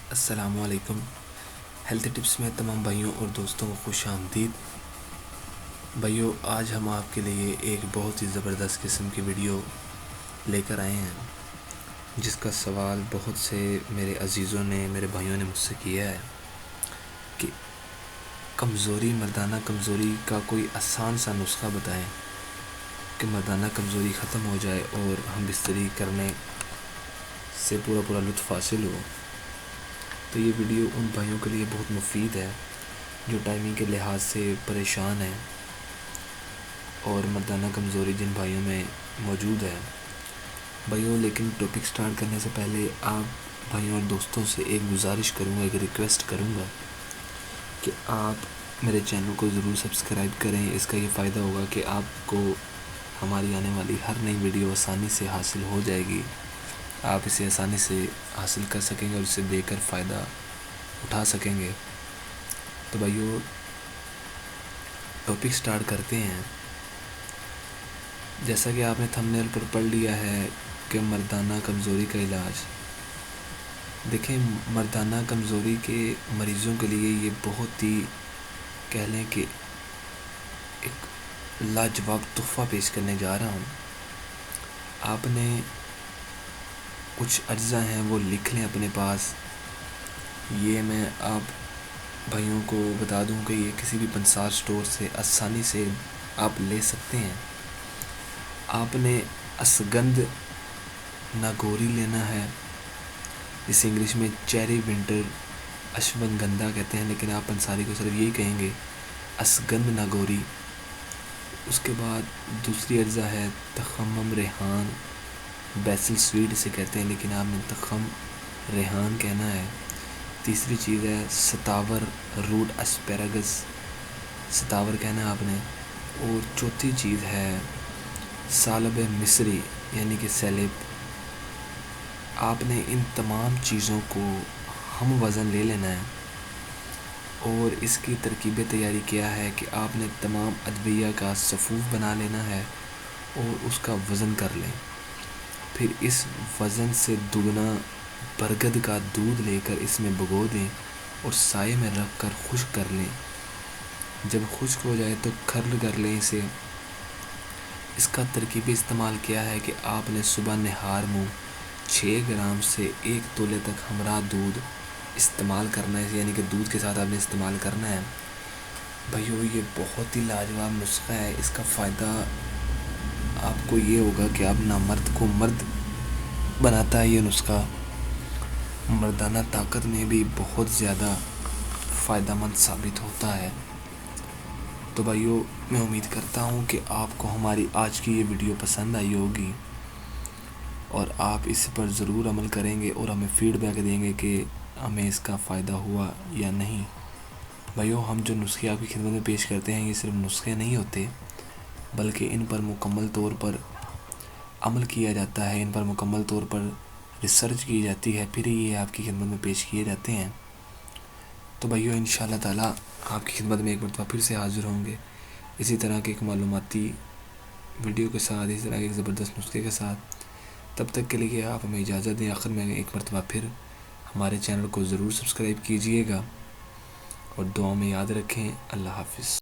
السلام علیکم۔ Health tips میں تمام بھائیوں اور دوستوں کو خوش آمدید۔ بھائیوں، آج ہم آپ کے لیے ایک بہت ہی زبردست قسم کی ویڈیو لے کر آئے ہیں، جس کا سوال بہت سے میرے عزیزوں نے، میرے بھائیوں نے مجھ سے کیا ہے کہ مردانہ کمزوری کا کوئی آسان سا نسخہ بتائیں کہ مردانہ کمزوری ختم ہو جائے اور ہم بستری کرنے سے پورا لطف حاصل ہو۔ تو یہ ویڈیو ان بھائیوں کے لیے بہت مفید ہے جو ٹائمنگ کے لحاظ سے پریشان ہیں اور مردانہ کمزوری جن بھائیوں میں موجود ہے۔ بھائیوں، لیکن ٹاپک سٹارٹ کرنے سے پہلے آپ بھائیوں اور دوستوں سے ایک گزارش کروں گا، ایک ریکویسٹ کروں گا کہ آپ میرے چینل کو ضرور سبسکرائب کریں۔ اس کا یہ فائدہ ہوگا کہ آپ کو ہماری آنے والی ہر نئی ویڈیو آسانی سے حاصل ہو جائے گی، آپ اسے آسانی سے حاصل کر سکیں گے اور اسے دیکھ کر فائدہ اٹھا سکیں گے۔ تو بھائیو، ٹاپک سٹارٹ کرتے ہیں۔ جیسا کہ آپ نے تھمبنیل پر پڑھ لیا ہے کہ مردانہ کمزوری کا علاج۔ دیکھیں، مردانہ کمزوری کے مریضوں کے لیے یہ بہت ہی کہہ لیں کہ ایک لاجواب تحفہ پیش کرنے جا رہا ہوں۔ آپ نے کچھ اجزاء ہیں وہ لکھ لیں اپنے پاس۔ یہ میں آپ بھائیوں کو بتا دوں کہ یہ کسی بھی پنسار سٹور سے آسانی سے آپ لے سکتے ہیں۔ آپ نے اشگندھ ناگوری لینا ہے، جسے انگلش میں چیری ونٹر اشوگندھا کہتے ہیں، لیکن آپ پنساری کو صرف یہی کہیں گے، اشگندھ ناگوری۔ اس کے بعد دوسری اجزاء ہے تخمم ریحان، بیسل سویٹ اسے کہتے ہیں، لیکن آپ نے تخم ریحان کہنا ہے۔ تیسری چیز ہے ستاور روٹ اسپیراگس، ستاور کہنا ہے آپ نے۔ اور چوتھی چیز ہے سالب مصری یعنی کہ سیلب۔ آپ نے ان تمام چیزوں کو ہم وزن لے لینا ہے اور اس کی ترکیب تیاری کیا ہے کہ آپ نے تمام ادویہ کا صفوف بنا لینا ہے اور اس کا وزن کر لیں۔ پھر اس وزن سے دگنا برگد کا دودھ لے کر اس میں بھگو دیں اور سائے میں رکھ کر خشک کر لیں۔ جب خشک ہو جائے تو کھرل کر لیں اسے۔ اس کا ترکیبی استعمال کیا ہے کہ آپ نے صبح نہار منہ 6 گرام سے 1 تولے تک ہمراہ دودھ استعمال کرنا ہے، یعنی کہ دودھ کے ساتھ آپ نے استعمال کرنا ہے۔ بھائیو، یہ بہت ہی لاجواب نسخہ ہے۔ اس کا فائدہ آپ کو یہ ہوگا کہ آپ نامرد کو مرد بناتا ہے۔ یہ نسخہ مردانہ طاقت میں بھی بہت زیادہ فائدہ مند ثابت ہوتا ہے۔ تو بھائیو، میں امید کرتا ہوں کہ آپ کو ہماری آج کی یہ ویڈیو پسند آئی ہوگی اور آپ اس پر ضرور عمل کریں گے اور ہمیں فیڈ بیک دیں گے کہ ہمیں اس کا فائدہ ہوا یا نہیں۔ بھائیو، ہم جو نسخے آپ کی خدمت میں پیش کرتے ہیں، یہ صرف نسخے نہیں ہوتے، بلکہ ان پر مکمل طور پر عمل کیا جاتا ہے، ان پر مکمل طور پر ریسرچ کی جاتی ہے، پھر یہ آپ کی خدمت میں پیش کیے جاتے ہیں۔ تو بھائیو، انشاءاللہ تعالی آپ کی خدمت میں ایک مرتبہ پھر سے حاضر ہوں گے، اسی طرح کے ایک معلوماتی ویڈیو کے ساتھ، اسی طرح کے ایک زبردست نسخے کے ساتھ۔ تب تک کے لیے آپ ہمیں اجازت دیں۔ آخر میں ایک مرتبہ پھر ہمارے چینل کو ضرور سبسکرائب کیجئے گا اور دعاؤں میں یاد رکھیں۔ اللہ حافظ۔